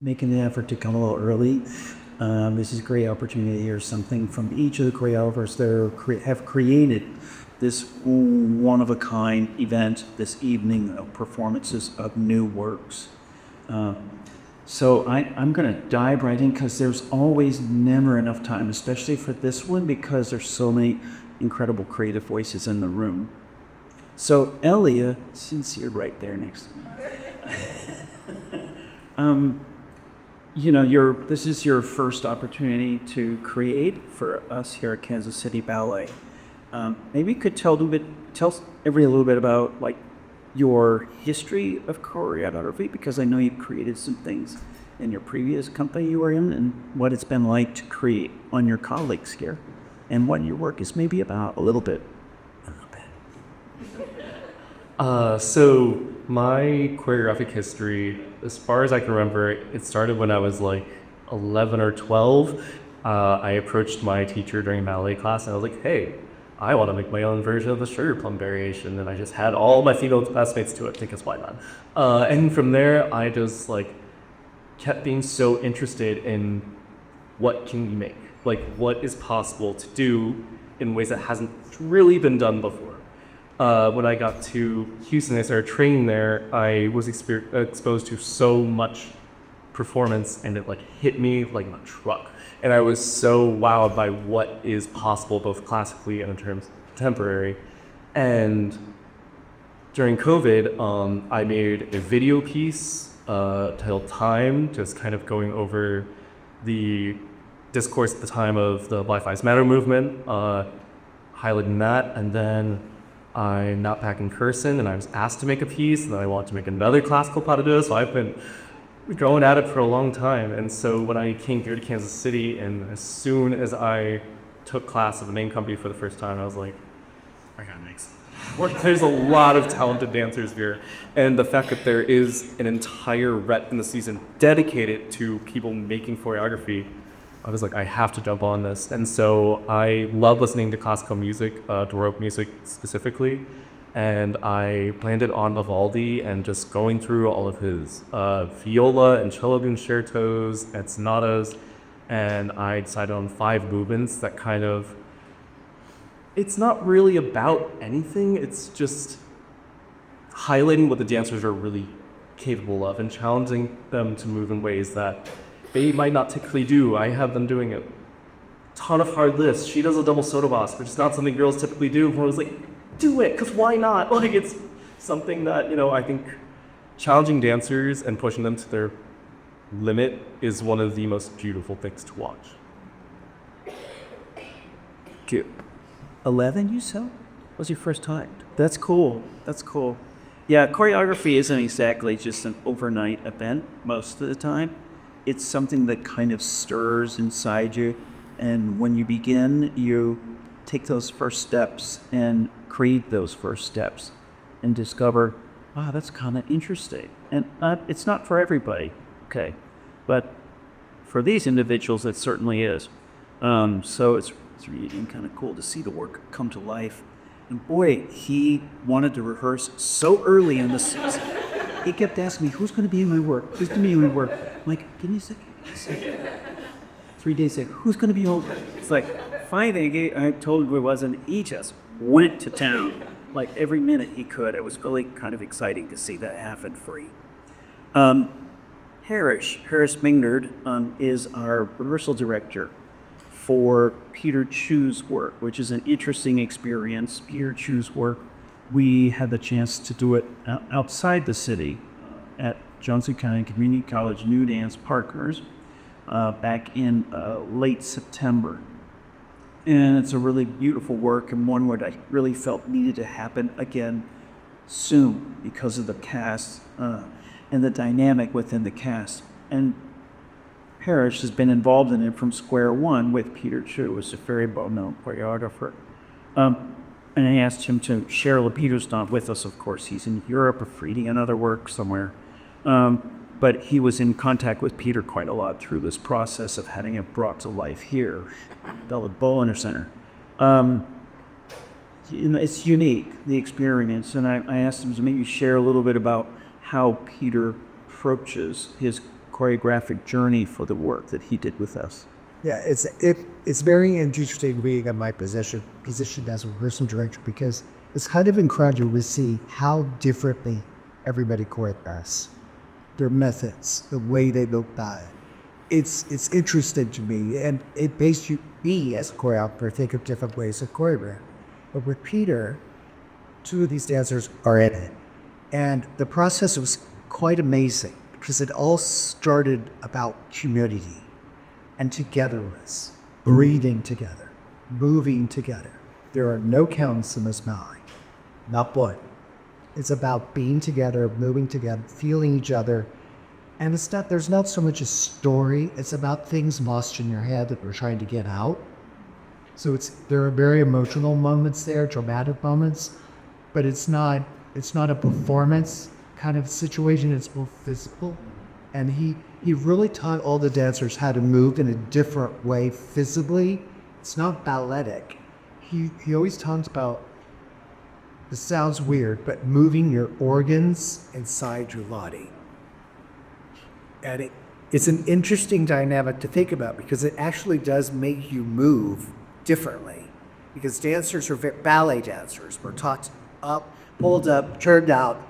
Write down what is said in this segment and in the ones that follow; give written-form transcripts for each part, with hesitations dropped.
making the effort to come a little early. This is a great opportunity to hear something from each of the choreographers that have created this one-of-a-kind event this evening of performances of new works. So I'm going to dive right in because there's always never enough time, especially for this one, because there's so many incredible creative voices in the room. So Elia, since you're right there next to me, this is your first opportunity to create for us here at Kansas City Ballet. Maybe you could tell everybody a little bit about like your history of choreography, because I know you created some things in your previous company you were in, and what it's been like to create on your colleagues here, and what your work is maybe about a little bit. So my choreographic history, as far as I can remember, it started when I was like 11 or 12. I approached my teacher during ballet class and I was like, hey, I want to make my own version of the sugar plum variation. And I just had all my female classmates do it because why not? And from there, I just like kept being so interested in what can you make? Like what is possible to do in ways that hasn't really been done before. When I got to Houston, I started training there. I was exposed to so much performance, and it like hit me like a truck. And I was so wowed by what is possible, both classically and in terms of contemporary. And during COVID, I made a video piece titled "Time," just kind of going over the discourse at the time of the Black Lives Matter movement, highlighting that, and then I'm not back in Curson, and I was asked to make a piece, and then I wanted to make another classical pas de deux, so I've been going at it for a long time. And so when I came here to Kansas City, and as soon as I took class at the main company for the first time, I was like, I gotta make something. There's a lot of talented dancers here, and the fact that there is an entire rep in the season dedicated to people making choreography, I was like, I have to jump on this. And so I love listening to classical music, Baroque music specifically. And I landed on Vivaldi and just going through all of his viola and cello concertos and sonatas. And I decided on 5 movements that kind of, it's not really about anything. It's just highlighting what the dancers are really capable of and challenging them to move in ways that they might not typically do. I have them doing a ton of hard lifts. She does a double soda boss, which is not something girls typically do. And I was like, do it, because why not? Like, it's something that, I think challenging dancers and pushing them to their limit is one of the most beautiful things to watch. Cute. 11, you said? Was your first time? That's cool. Yeah, choreography isn't exactly just an overnight event most of the time. It's something that kind of stirs inside you, and when you begin, you take those first steps and create those first steps and discover, wow, that's kind of interesting. And it's not for everybody, okay, but for these individuals, it certainly is. So it's really kind of cool to see the work come to life. And boy, he wanted to rehearse so early in the season. He kept asking me, who's going to be in my work? Who's going to be in my work? I'm like, give me a second. 3 days later, who's going to be over? It's like, finally, I told him it wasn't. He just went to town, like every minute he could. It was really kind of exciting to see that happen for you. Harris Mingard is our rehearsal director for Peter Chu's work, which is an interesting experience. Peter Chu's work, we had the chance to do it outside the city at Johnson County Community College New Dance Partners back in late September. And it's a really beautiful work, and one that I really felt needed to happen again soon because of the cast and the dynamic within the cast. And Parrish has been involved in it from square one with Peter Chu, who's a very well-known choreographer. And I asked him to share Peter's not with us, of course. He's in Europe or reading another work somewhere. But he was in contact with Peter quite a lot through this process of having it brought to life here, Bella Bowler Center. It's unique, the experience, and I asked him to maybe share a little bit about how Peter approaches his choreographic journey for the work that he did with us. Yeah, it's very interesting being in my position as a rehearsal director, because it's kind of incredible to see how differently everybody choreographs, their methods, the way they look at it. It's interesting to me, and it makes me as a choreographer think of different ways of choreograph. But with Peter, two of these dancers are in it, and the process was quite amazing because it all started about community and togetherness, breathing together, moving together. There are no counts in this ballet, not one. It's about being together, moving together, feeling each other. And there's not so much a story, it's about things lost in your head that we're trying to get out. So there are very emotional moments there, dramatic moments, but it's not a performance kind of situation, it's more physical. And he really taught all the dancers how to move in a different way physically. It's not balletic. He always talks about, this sounds weird, but moving your organs inside your body. And it's an interesting dynamic to think about because it actually does make you move differently. Because dancers are ballet dancers. We're taught up, pulled up, turned out,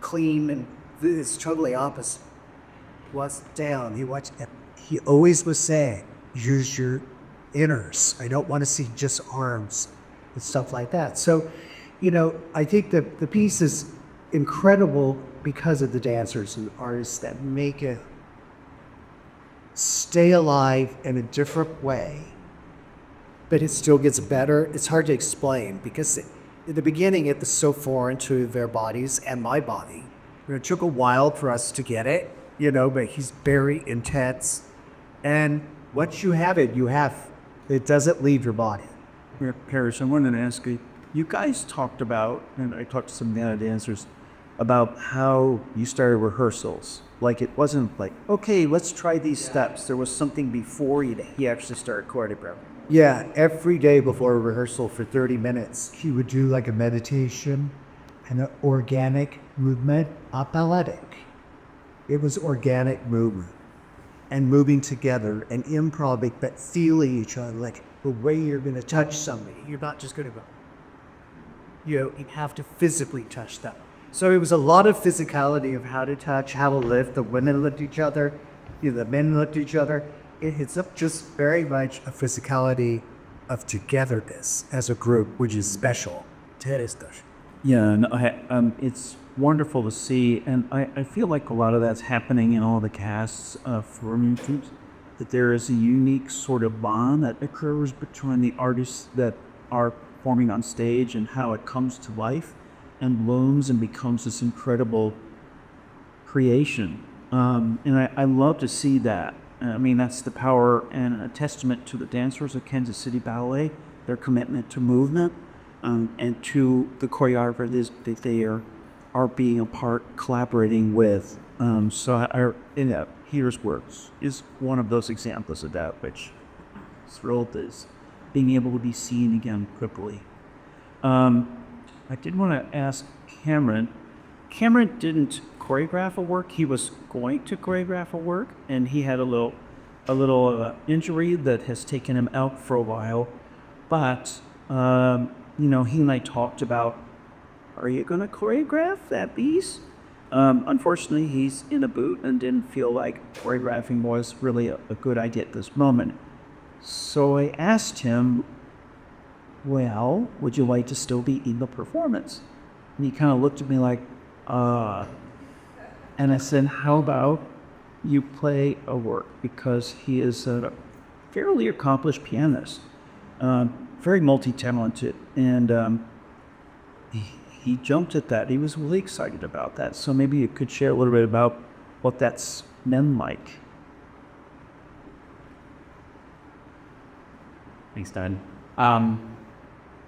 clean, and it's totally opposite. What's down? He always was saying, use your inners. I don't want to see just arms and stuff like that. So, I think that the piece is incredible because of the dancers and artists that make it stay alive in a different way, but it still gets better. It's hard to explain because in the beginning it was so foreign to their bodies and my body. It took a while for us to get it, but he's very intense. And once you have it, you have. It doesn't leave your body. Paris, I wanted to ask you guys talked about, and I talked to some of the other dancers, about how you started rehearsals. Like it wasn't like, okay, let's try these steps. There was something before he actually started choreographing. Yeah, every day before a rehearsal for 30 minutes, he would do like a meditation and an organic movement, not balletic. It was organic movement and moving together and improv, but feeling each other, like the way you're going to touch somebody. You're not just going to go, you have to physically touch them. So it was a lot of physicality of how to touch, how to lift. The women lift each other, the men lift each other. It's up just very much a physicality of togetherness as a group, which is special. Yeah, no, it's wonderful to see, and I feel like a lot of that's happening in all the casts for movies, that there is a unique sort of bond that occurs between the artists that are performing on stage and how it comes to life and blooms and becomes this incredible creation. And I love to see that. I mean, that's the power and a testament to the dancers of Kansas City Ballet, their commitment to movement, and to the choreographers that they are being a part, collaborating with. Here's Works is one of those examples of that, which thrilled is being able to be seen again quickly. I did want to ask Cameron. Cameron didn't choreograph a work. He was going to choreograph a work, and he had a little injury that has taken him out for a while. But he and I talked about, are you going to choreograph that piece? Unfortunately, he's in a boot and didn't feel like choreographing was really a good idea at this moment. So I asked him, well, would you like to still be in the performance? And he kind of looked at me like, and I said, how about you play a work? Because he is a fairly accomplished pianist, very multi-talented, and he jumped at that. He was really excited about that. So maybe you could share a little bit about what that's been like. Thanks, Dan.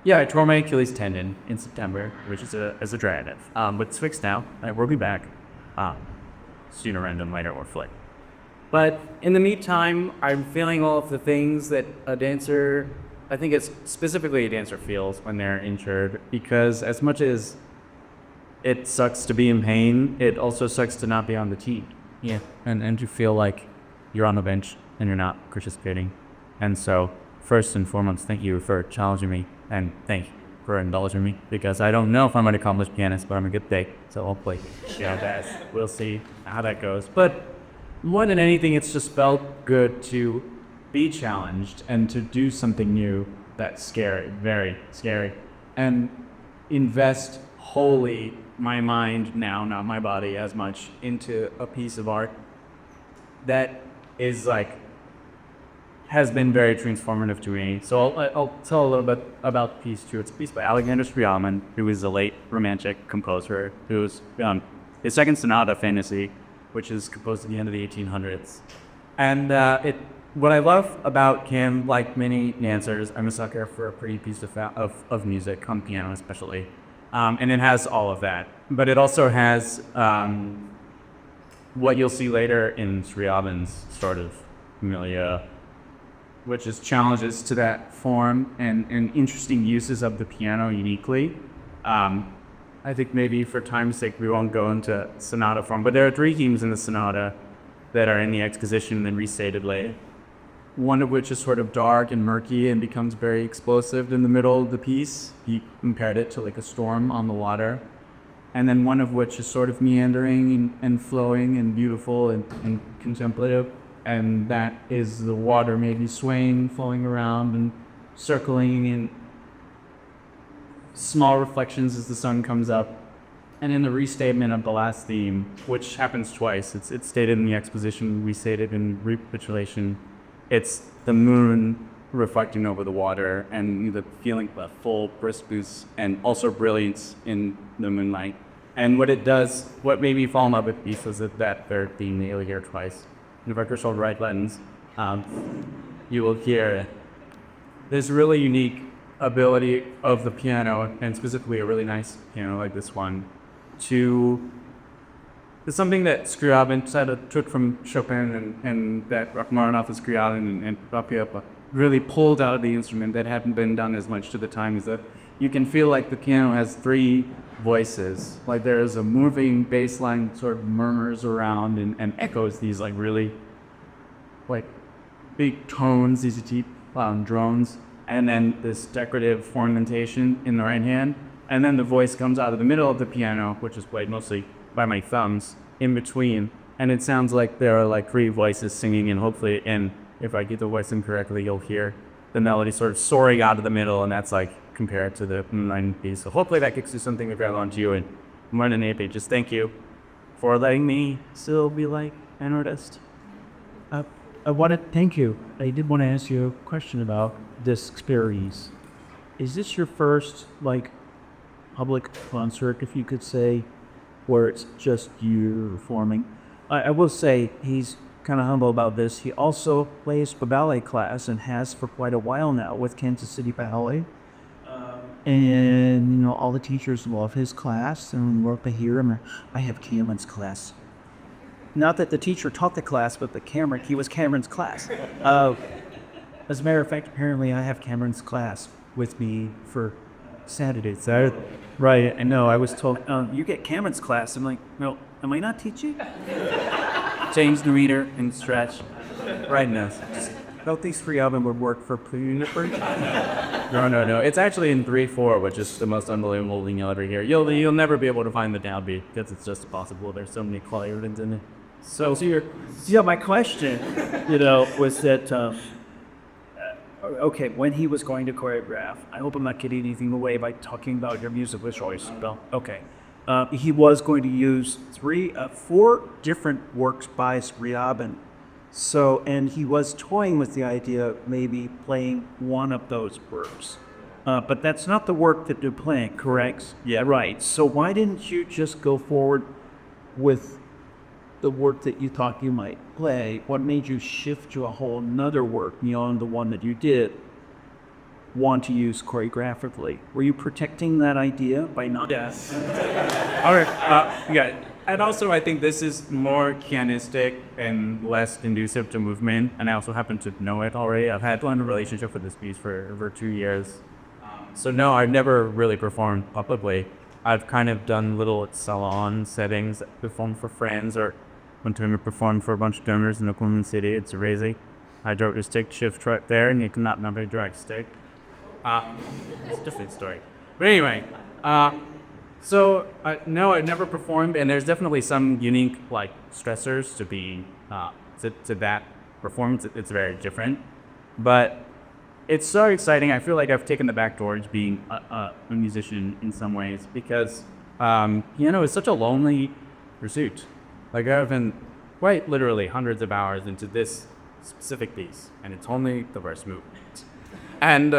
Yeah, I tore my Achilles tendon in September, which is a drag. But it's fixed now. I will be back sooner rather than later or flick. But in the meantime, I'm feeling all of the things that a dancer, I think it's specifically a dancer feels when they're injured, because as much as it sucks to be in pain, it also sucks to not be on the team. Yeah, and you feel like you're on the bench and you're not participating. And so, first and foremost, thank you for challenging me, and thank you for indulging me, because I don't know if I'm an accomplished pianist, but I'm a good day. So hopefully, we'll see how that goes. But more than anything, it's just felt good to be challenged and to do something new that's scary, very scary, and invest wholly my mind now, not my body as much, into a piece of art that is like has been very transformative to me. So I'll tell a little bit about the piece too. It's a piece by Alexander Scriabin, who is a late Romantic composer, who's his second sonata, Fantasy, which is composed at the end of the 1800s. And what I love about him, like many dancers, I'm a sucker for a pretty piece of music, on piano especially. And it has all of that. But it also has what you'll see later in Scriabin's sort of milieu, which is challenges to that form and interesting uses of the piano uniquely. I think maybe for time's sake we won't go into sonata form, but there are 3 themes in the sonata that are in the exposition and then restated later. One of which is sort of dark and murky and becomes very explosive in the middle of the piece. He compared it to like a storm on the water. And then one of which is sort of meandering and flowing and beautiful and contemplative. And that is the water maybe swaying, flowing around and circling in small reflections as the sun comes up. And in the restatement of the last theme, which happens twice, it's stated in the exposition, restated in recapitulation, it's the moon reflecting over the water and the feeling of full brisk boost and also brilliance in the moonlight. And what it does, what made me fall in love with the piece was that third theme that you'll hear twice. And if I push hold right buttons, you will hear this really unique ability of the piano, and specifically a really nice piano like this one, to it's something that Scriabin took from Chopin and that Rachmaninoff and Scriabin and Raphael really pulled out of the instrument that hadn't been done as much to the time, is that you can feel like the piano has 3 voices. Like there is a moving bass line sort of murmurs around and echoes these like really like big tones, these deep drones, and then this decorative ornamentation in the right hand. And then the voice comes out of the middle of the piano, which is played mostly by my thumbs, in between. And it sounds like there are like 3 voices singing, and hopefully, and if I get the voice in correctly, you'll hear the melody sort of soaring out of the middle, and that's like compared to the line piece. So hopefully that kicks you something to grab onto you. And more than anything, just thank you for letting me still be like an artist. I want to thank you. I did want to ask you a question about this experience. Is this your first like public concert, if you could say, where it's just you performing? I will say he's kind of humble about this. He also plays for ballet class and has for quite a while now with Kansas City Ballet. And, you know, all the teachers love his class and work to hear him. I have Cameron's class. Not that the teacher taught the class, but he was Cameron's class. As a matter of fact, apparently I have Cameron's class with me for Saturdays. Right, I know. I was told, you get Cameron's class. I'm like, no, am I not teaching? Change the reader and stretch. Right now. I don't think Scriabin would work for Juniper. No. It's actually in 3/4, which is the most unbelievable thing you'll ever hear. You'll never be able to find the downbeat because it's just impossible. There's so many quaternions in it. So my question, was that okay, when he was going to choreograph, I hope I'm not getting anything away by talking about your musical choice. Well, okay. He was going to use 4 different works by Scriabin. So, and he was toying with the idea of maybe playing one of those works. But that's not the work that you're playing, correct? Yeah, right. So why didn't you just go forward with the work that you thought you might play? What made you shift to a whole nother work beyond the one that you did want to use choreographically? Were you protecting that idea by not? Yes. All right. Yeah. And also, I think this is more pianistic and less conducive to movement. And I also happen to know it already. I've had one relationship with this piece for over 2 years. So no, I've never really performed publicly. I've kind of done little salon settings, performed for friends or one time we performed for a bunch of donors in Oklahoma City. It's crazy. I drove a stick shift truck there, and you cannot remember to drag a stick. It's a different story. But anyway, no, I've never performed, and there's definitely some unique like stressors to be to that performance. It's very different, but it's so exciting. I feel like I've taken the back door to being a musician in some ways because piano is such a lonely pursuit. Like I've been quite literally hundreds of hours into this specific piece, and it's only the first movement, and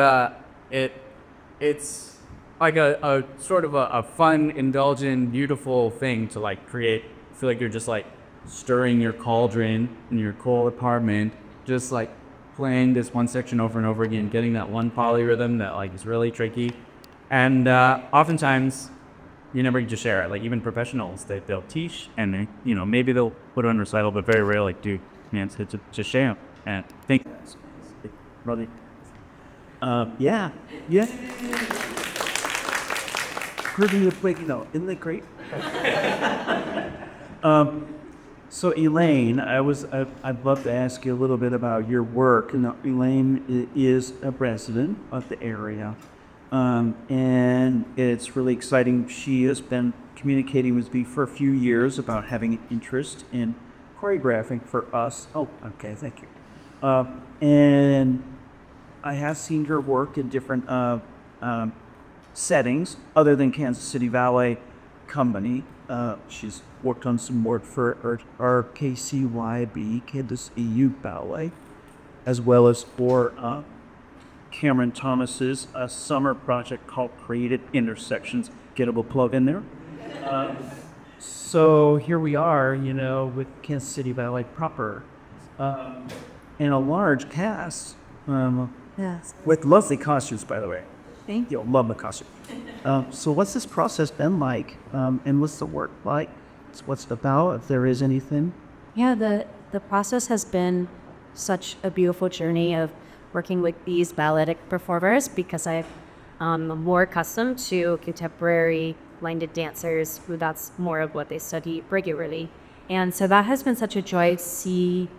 it's like a sort of a fun, indulgent, beautiful thing to like create. I feel like you're just like stirring your cauldron in your cold apartment, just like playing this one section over and over again, getting that one polyrhythm that like is really tricky. And oftentimes you never get to share it. Like even professionals, they'll teach and maybe they'll put it on recital, but very rarely like, dude, man, to share. And thank you. Brother. Yeah. Proving the quick, isn't that great? So Elaine, I'd love to ask you a little bit about your work. Elaine is a resident of the area, and it's really exciting. She has been communicating with me for a few years about having an interest in choreographing for us. Oh, okay, thank you. And I have seen her work in different settings other than Kansas City Ballet Company. She's worked on some work for our KCYB, Kansas EU Ballet, as well as for Cameron Thomas's summer project called Creative Intersections. Get a plug in there. So here we are, with Kansas City Ballet proper, and a large cast. Yes. With lovely costumes, by the way. Thank you. You'll love the costume. So what's this process been like? And what's the work like? What's it about, if there is anything? Yeah, the process has been such a beautiful journey of working with these balletic performers because I'm more accustomed to contemporary blinded dancers who that's more of what they study regularly. And so that has been such a joy to see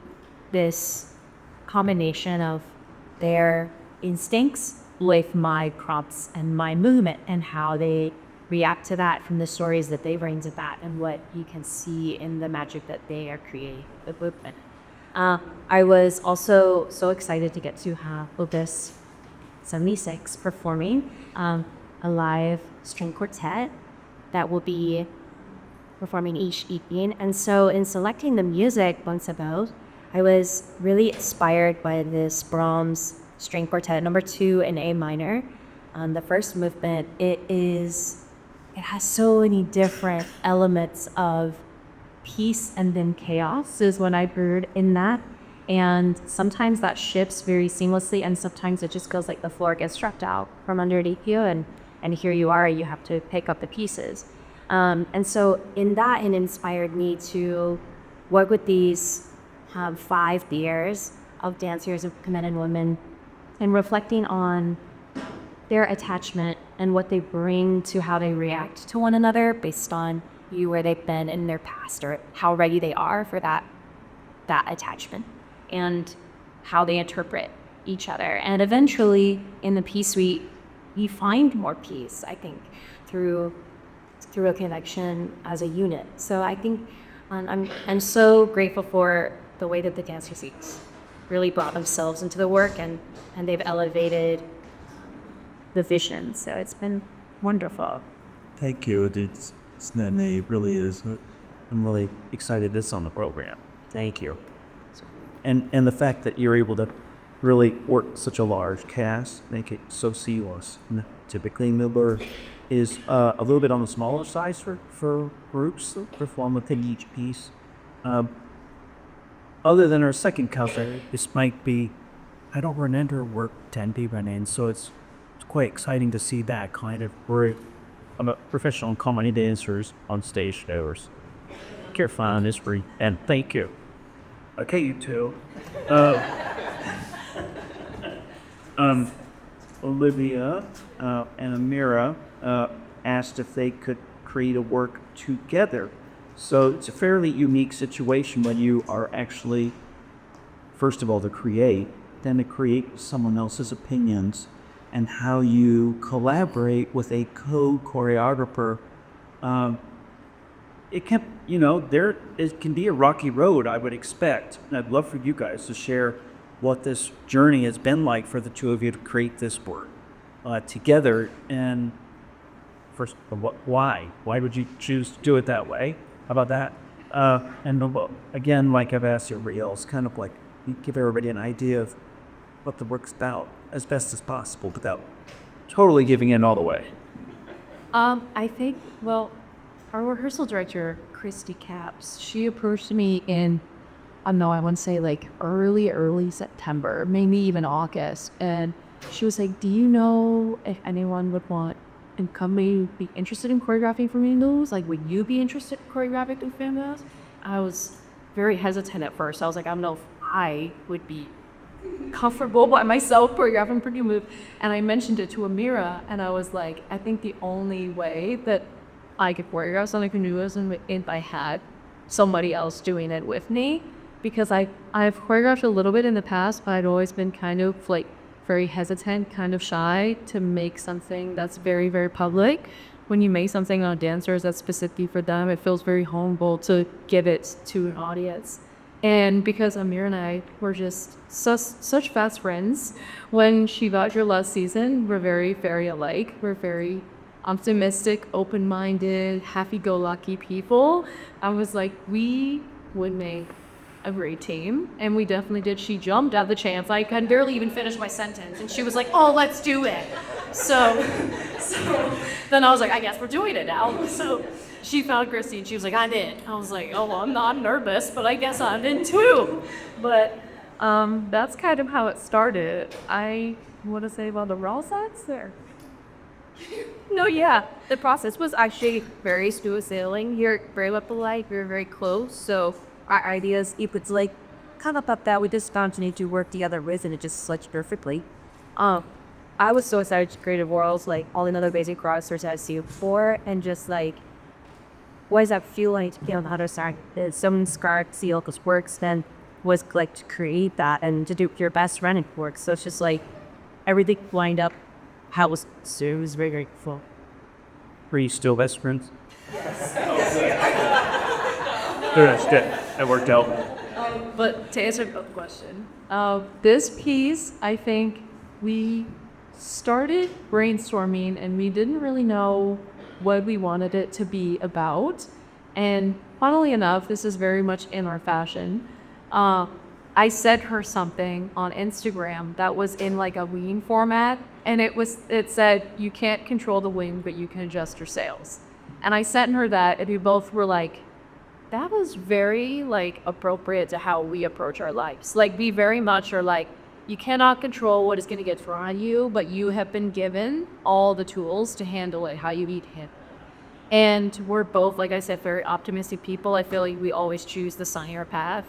this combination of their instincts with my prompts and my movement and how they react to that from the stories that they bring to that and what you can see in the magic that they are creating with movement. I was also so excited to get to have Opus 76 performing a live string quartet that will be performing each evening. And so in selecting the music months ago, I was really inspired by this Brahms string quartet number 2 in A minor. The first movement, it has so many different elements of peace and then chaos is what I heard in that. And sometimes that shifts very seamlessly, and sometimes it just feels like the floor gets stripped out from underneath you, and here you are, you have to pick up the pieces. And so in that, it inspired me to work with these 5 years of dancers, of men and women, and reflecting on their attachment and what they bring to how they react to one another based on where they've been in their past or how ready they are for that attachment and how they interpret each other. And eventually in the piece we find more peace, I think, through a connection as a unit. So I think I'm so grateful for the way that the dancers really brought themselves into the work and they've elevated the vision. So it's been wonderful. Thank you. It really is. I'm really excited this on the program. Thank you. And the fact that you're able to really work such a large cast, make it so seamless. Typically, Miller is a little bit on the smaller size for groups that perform within each piece. Other than our second cover, this might be, I don't remember work 10 people in, so it's quite exciting to see that kind of work. I'm a professional comedy dancers on stage shows. Care fun is free, and thank you. Okay, you two. Olivia and Amira asked if they could create a work together. So it's a fairly unique situation when you are actually, first of all, to create, then to create with someone else's opinions, and how you collaborate with a co-choreographer. Um, it can, it can be a rocky road, I would expect. And I'd love for you guys to share what this journey has been like for the two of you to create this work together. And first, why? Why would you choose to do it that way? How about that? Again, like I've asked everybody else, kind of like you give everybody an idea of what the work's about as best as possible without totally giving in all the way. I think, well, our rehearsal director, Christy Capps, she approached me in, I don't know, I want to say like early September, maybe even August. And she was like, do you know if anyone would want and company be interested in choreographing for windows? Like, would you be interested in choreographing for windows? I was very hesitant at first. I was like, I don't know if I would be comfortable by myself choreographing for new move. And I mentioned it to Amira, and I was like, I think the only way that I could choreograph something for new is if I had somebody else doing it with me, because I've choreographed a little bit in the past, but I'd always been kind of like very hesitant, kind of shy to make something that's very, very public. When you make something on dancers that's specifically for them, it feels very humble to give it to an audience. And because Amir and I were just such fast friends, when she got here last season, we're very, very alike. We're very optimistic, open-minded, happy-go-lucky people. I was like, we would make a great team, and we definitely did. She jumped at the chance. I could barely even finish my sentence, and she was like, oh, let's do it. So then I was like, I guess we're doing it now. So she found Christy, and she was like, I'm in. I was like, oh, well, I'm not nervous, but I guess I'm in too. But that's kind of how it started. I want to say about the raw sides there. No, yeah. The process was actually very smooth sailing. You're very well polite. We were very close. So our ideas, if it's like kind of up that we just spontaneity to work together with, and it just slipped perfectly. I was so excited to create worlds, like all the other basic crossers I've seen before, and just like, what does that feel like to be on the other side? If someone scarred see all this works, then was like to create that and to do your best friend it works. So it's just like everything lined up how it was. So it was very, very cool. Were you still best friends? That's good. That worked out. But to answer the question, this piece, I think we started brainstorming and we didn't really know what we wanted it to be about. And funnily enough, this is very much in our fashion. I sent her something on Instagram that was in like a wing format, and it said, you can't control the wing, but you can adjust your sails. And I sent her that, and we both were like, that was very like appropriate to how we approach our lives. Like, we very much are like, you cannot control what is going to get thrown at you, but you have been given all the tools to handle it how you need to handle it. And we're both, like I said, very optimistic people. I feel like we always choose the sunnier path.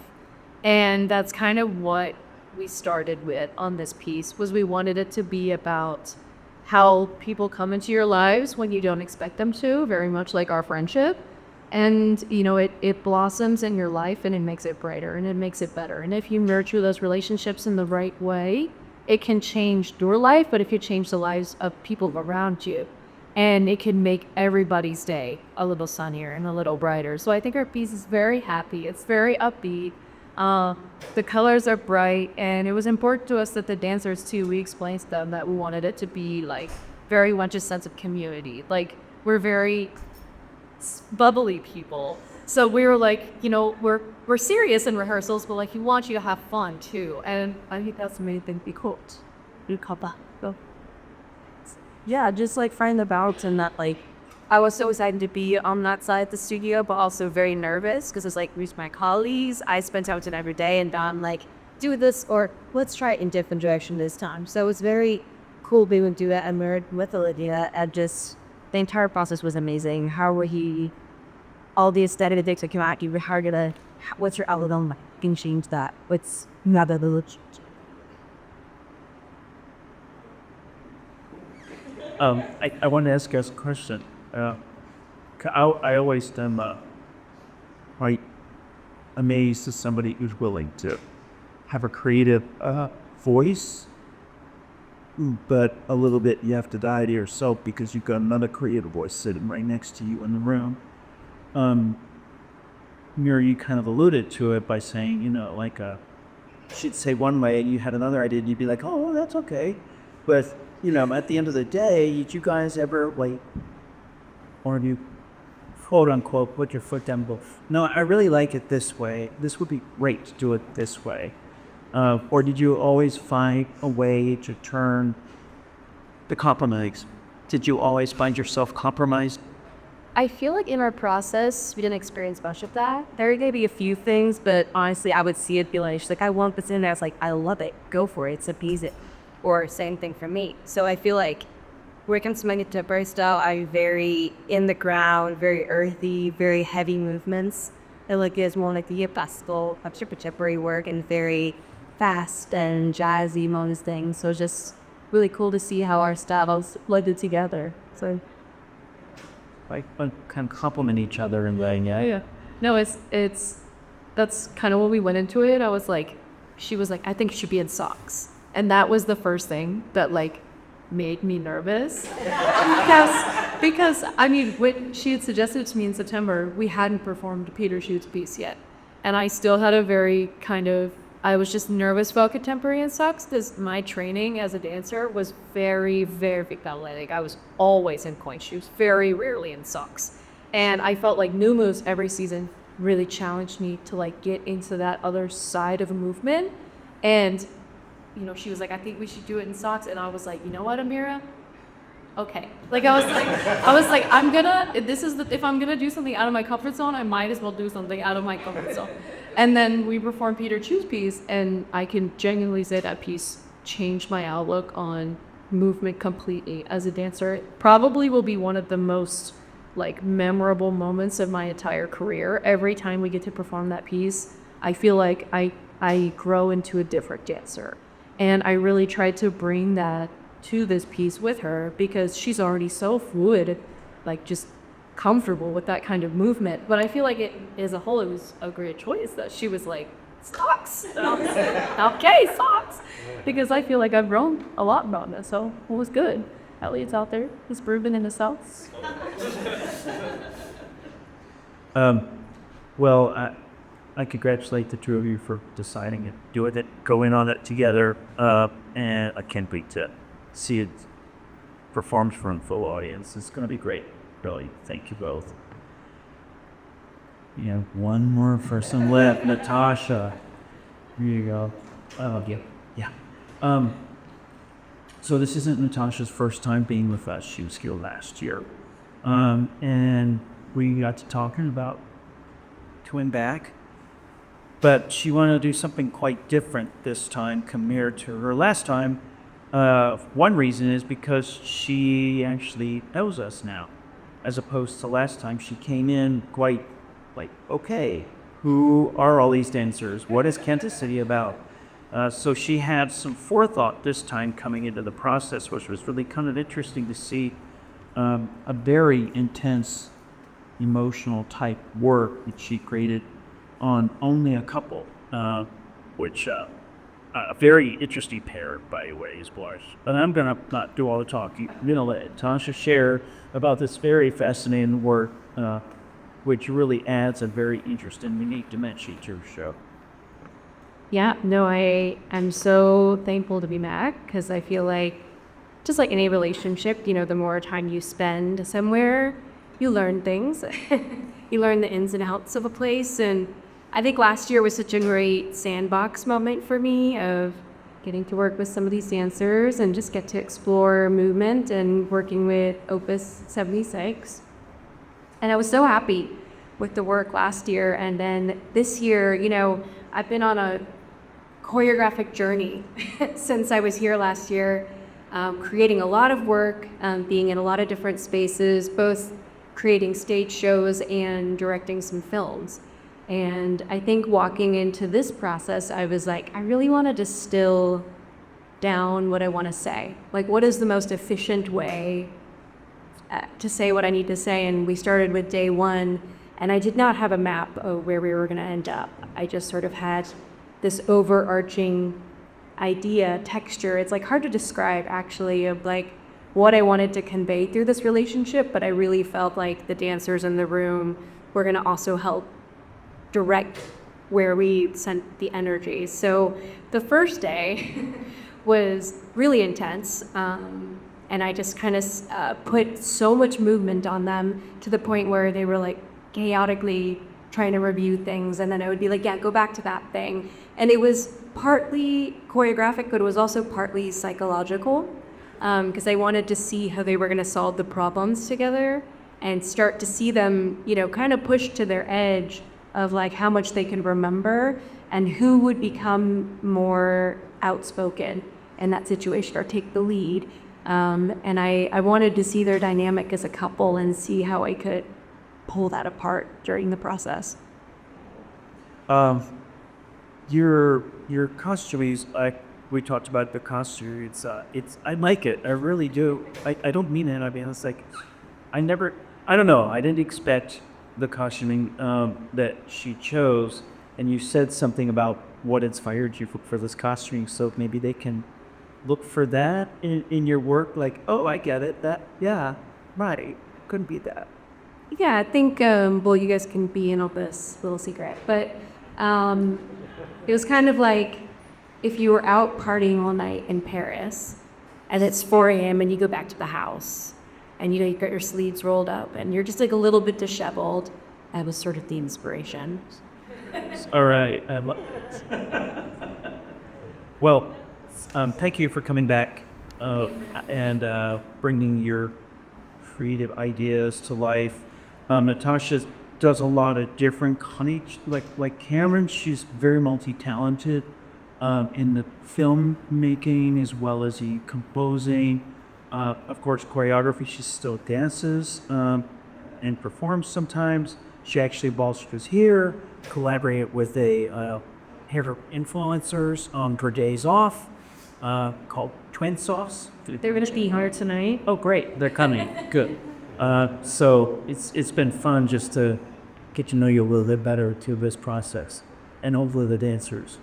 And that's kind of what we started with on this piece, was we wanted it to be about how people come into your lives when you don't expect them to, very much like our friendship. And, you know, it blossoms in your life, and it makes it brighter and it makes it better. And if you nurture those relationships in the right way, it can change your life, but if you change the lives of people around you, and it can make everybody's day a little sunnier and a little brighter. So I think our piece is very happy. It's very upbeat. The colors are bright, and it was important to us that the dancers too, we explained to them that we wanted it to be like very much a sense of community. Like, we're very bubbly people. So we were like, you know, we're serious in rehearsals, but like, we want you to have fun too. And I think that's the main thing we quote. Yeah, just like find the balance in that, like, I was so excited to be on that side of the studio, but also very nervous because it's like, with my colleagues, I spent time with them every day, and I'm like, do this, or let's try it in different direction this time. So it was very cool being able to do that and married with Olivia, and just the entire process was amazing. How were he, all the aesthetic things that came out, you were hard to, what's your outlook on like, can change that? What's not a little I want to ask you guys a question. I always am quite amazed at somebody who's willing to have a creative voice, but a little bit you have to die to yourself because you've got another creative voice sitting right next to you in the room. Mira, you kind of alluded to it by saying, like she'd say one way and you had another idea and you'd be like, oh, that's okay. But, at the end of the day, did you guys ever, or have you, quote unquote, put your foot down both? No, I really like it this way. This would be great to do it this way. Or did you always find a way to turn the compromise? Did you always find yourself compromised? I feel like in our process, we didn't experience much of that. There may be a few things, but honestly, I would see it be like, she's like, I want this in there. I was like, I love it. Go for it. It's a piece. Or same thing for me. So I feel like when it comes to my contemporary style, I'm very in the ground, very earthy, very heavy movements. I like it as more like the classical contemporary work and very fast and jazzy most things. So it's just really cool to see how our styles blended together. So Kind of complement each other in way, yeah? Yeah. No, it's that's kind of what we went into it. I was like, she was like, I think you should be in socks. And that was the first thing that made me nervous. because I mean, when she had suggested it to me in September, we hadn't performed Peter Schute's piece yet. And I still had a very I was just nervous about contemporary in socks because my training as a dancer was very, very balletic. I was always in pointe shoes, very rarely in socks. And I felt like new moves every season really challenged me to get into that other side of a movement. And, she was like, I think we should do it in socks. And I was like, you know what, Amira? Okay. I was like, if I'm gonna do something out of my comfort zone, I might as well do something out of my comfort zone. And then we performed Peter Chu's piece, and I can genuinely say that piece changed my outlook on movement completely as a dancer. It probably will be one of the most memorable moments of my entire career. Every time we get to perform that piece, I feel like I grow into a different dancer. And I really tried to bring that to this piece with her because she's already so fluid, just comfortable with that kind of movement. But I feel like it as a whole, it was a great choice that she was like, socks. And I was like, okay, socks. Because I feel like I've grown a lot about this, so it was good. Elliot's out there, he's proven in the socks. Well, I congratulate the two of you for deciding to do it, go in on it together, and I can't wait to see it performed for a full audience. It's going to be great, really. Thank you both. You have one more person left, Natasha. Here you go. I love you. Yeah. So this isn't Natasha's first time being with us. She was here last year. And we got to talking about coming back. But she wanted to do something quite different this time compared to her last time. One reason is because she actually knows us now, as opposed to last time she came in quite okay, who are all these dancers? What is Kansas City about? So she had some forethought this time coming into the process, which was really kind of interesting to see a very intense emotional type work that she created on only a couple, which a very interesting pair, by the way, is Blush. But I'm going to not do all the talking. I'm going to let Tasha share about this very fascinating work, which really adds a very interesting, unique dimension to your show. Yeah, no, I am so thankful to be back because I feel like, just like any relationship, the more time you spend somewhere, you learn things. You learn the ins and outs of a place. And I think last year was such a great sandbox moment for me of getting to work with some of these dancers and just get to explore movement and working with Opus 76. And I was so happy with the work last year. And then this year, I've been on a choreographic journey since I was here last year, creating a lot of work, being in a lot of different spaces, both creating stage shows and directing some films. And I think walking into this process, I was like, I really want to distill down what I want to say. What is the most efficient way to say what I need to say? And we started with day one, And I did not have a map of where we were going to end up. I just sort of had this overarching idea, texture. It's like hard to describe actually of like what I wanted to convey through this relationship, but I really felt like the dancers in the room were going to also help direct where we sent the energy. So the first day was really intense. And I just kind of put so much movement on them to the point where they were like chaotically trying to review things. And then I would be like, yeah, go back to that thing. And it was partly choreographic, but it was also partly psychological, because I wanted to see how they were going to solve the problems together and start to see them, you know, kind of push to their edge of like how much they can remember and who would become more outspoken in that situation or take the lead. And I wanted to see their dynamic as a couple and see how I could pull that apart during the process. Your costumes, we talked about the costume. It's I like it. I really do. I don't mean it. I mean, it's like I don't know. I didn't expect the costuming that she chose, and you said something about what inspired you for this costuming. So maybe they can look for that in your work. Like, oh, I get it. That, yeah, right. Couldn't be that. Yeah, I think, well, you guys can be in on this little secret, but it was kind of like if you were out partying all night in Paris and it's 4 a.m. and you go back to the house and you know, you got your sleeves rolled up and you're just like a little bit disheveled. That was sort of the inspiration. All right. Well, thank you for coming back and bringing your creative ideas to life. Natasha does a lot of different like Cameron. She's very multi-talented in the filmmaking as well as the composing. Of course, choreography. She still dances and performs sometimes. She actually, while she was here, collaborated with a hair influencers on her days off called Twin Sauce. They're going to be here tonight. Oh, great. They're coming. Good. So it's been fun just to get to know you a little bit better through this process. And hopefully the dancers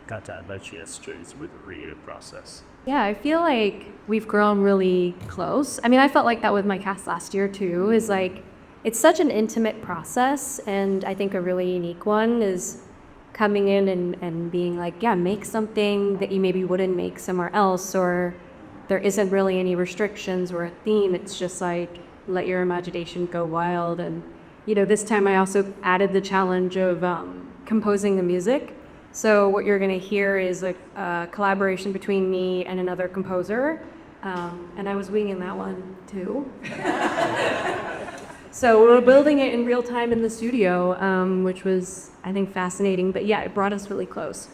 got that much histories with the creative process. Yeah, I feel like we've grown really close. I mean, I felt like that with my cast last year too, is like, it's such an intimate process, and I think a really unique one is coming in and being like, yeah, make something that you maybe wouldn't make somewhere else, or there isn't really any restrictions or a theme. It's just like, let your imagination go wild. And, you know, this time I also added the challenge of composing the music. So what you're going to hear is a collaboration between me and another composer. And I was winging that one too. So we're building it in real time in the studio, which was, I think, fascinating. But yeah, it brought us really close.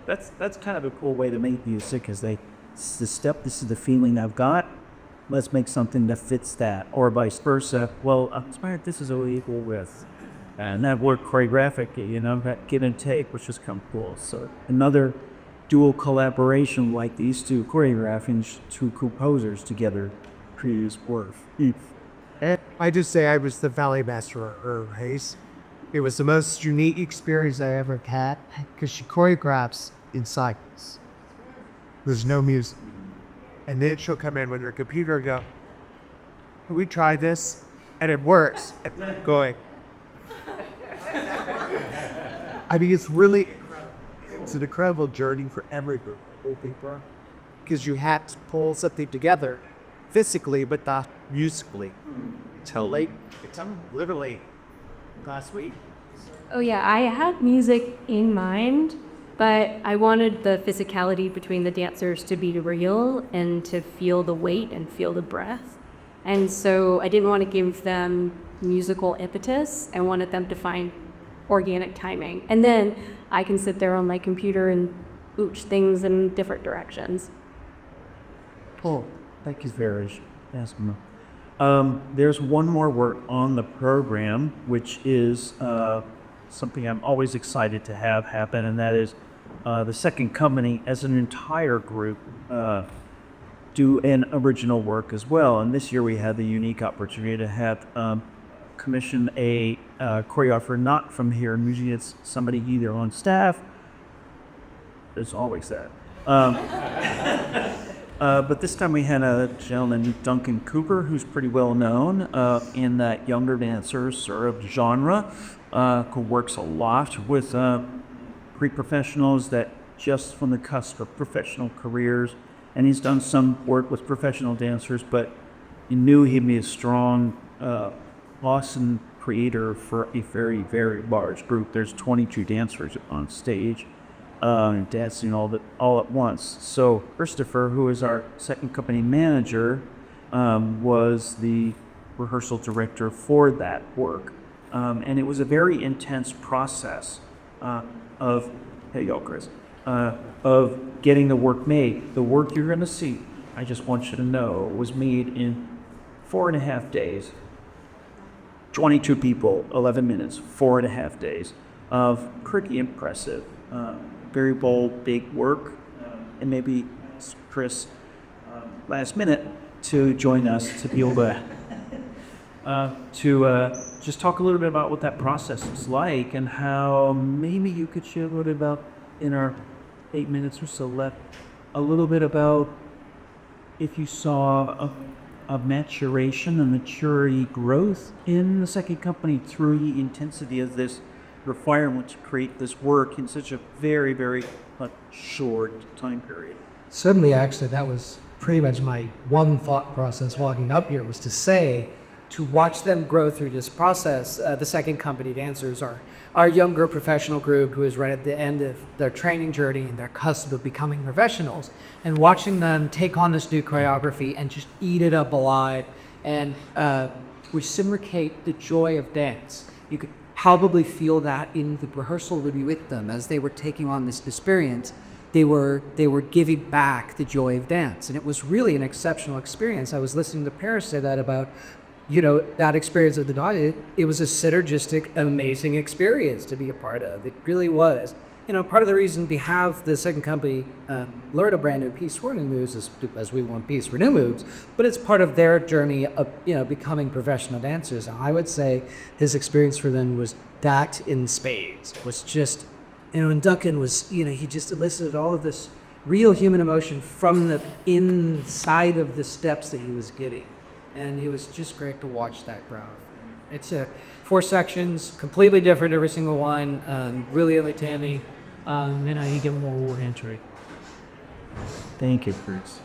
That's kind of a cool way to make music, is this is the feeling I've got. Let's make something that fits that, or vice versa. Well, I'm inspired. This is what we equal with, and that worked choreographic. You know, that give and take, which is kind of cool. So another dual collaboration like these two choreographing two composers together creates work. And I just say I was the ballet master of her Hayes. It was the most unique experience I ever had because she choreographs in cycles. There's no music. And then she'll come in with her computer and go, can we try this? And it works. And going. I mean, it's an incredible journey for every group of people because you had to pull something together physically, but not musically. Until literally last week. Oh yeah, I had music in mind, but I wanted the physicality between the dancers to be real and to feel the weight and feel the breath. And so I didn't want to give them musical impetus. I wanted them to find organic timing. And then I can sit there on my computer and ooch things in different directions. Cool. Thank you very much. There's one more work on the program, which is something I'm always excited to have happen, and that is the second company as an entire group do an original work as well. And this year we had the unique opportunity to have commission a choreographer not from here. And usually it's somebody either on staff. There's always that. But this time we had a gentleman, Duncan Cooper, who's pretty well known in that younger dancers sort of genre, who works a lot with pre-professionals that just from the cusp of professional careers. And he's done some work with professional dancers, but you knew he'd be a strong, awesome creator for a very, very large group. There's 22 dancers on stage. Dancing all at once. So Christopher, who is our second company manager, was the rehearsal director for that work. And it was a very intense process of, hey y'all Chris, of getting the work made. The work you're gonna see, I just want you to know, was made in 4.5 days. 22 people, 11 minutes, 4.5 days of pretty impressive. Very bold, big work, and maybe Chris, last minute, to join us to be able to just talk a little bit about what that process is like and how maybe you could share a little bit about, in our 8 minutes or so left, a little bit about if you saw a maturation, a maturity growth in the second company through the intensity of this requirement to create this work in such a very, very short time period. Certainly, actually, that was pretty much my one thought process walking up here, was to watch them grow through this process. The second company dancers are our younger professional group who is right at the end of their training journey and their cusp of becoming professionals, and watching them take on this new choreography and just eat it up alive and reciprocate the joy of dance. You could probably feel that in the rehearsal review with them as they were taking on this experience. They were giving back the joy of dance, and it was really an exceptional experience. I was listening to Paris say that about, that experience of the dog. It was a synergistic, amazing experience to be a part of. It really was. Part of the reason we have the second company learn a brand new piece for new moves is as we want piece for new moves, but it's part of their journey of becoming professional dancers. And I would say his experience for them was that in spades. Was just, and Duncan was, he just elicited all of this real human emotion from the inside of the steps that he was getting, and it was just great to watch that grow. It's 4 sections, completely different every single one, really entertaining. Then I give more award entry. Thank you, Bruce.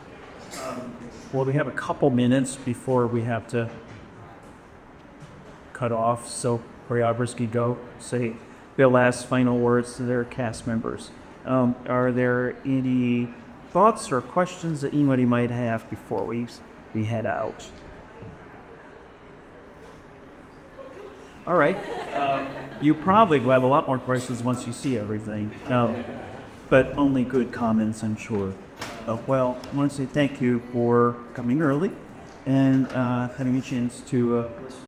Well, we have a couple minutes before we have to cut off, so choreographers can go say their last final words to their cast members. Are there any thoughts or questions that anybody might have before we head out? All right. You probably will have a lot more questions once you see everything, but only good comments, I'm sure. Well, I want to say thank you for coming early and having a chance to listen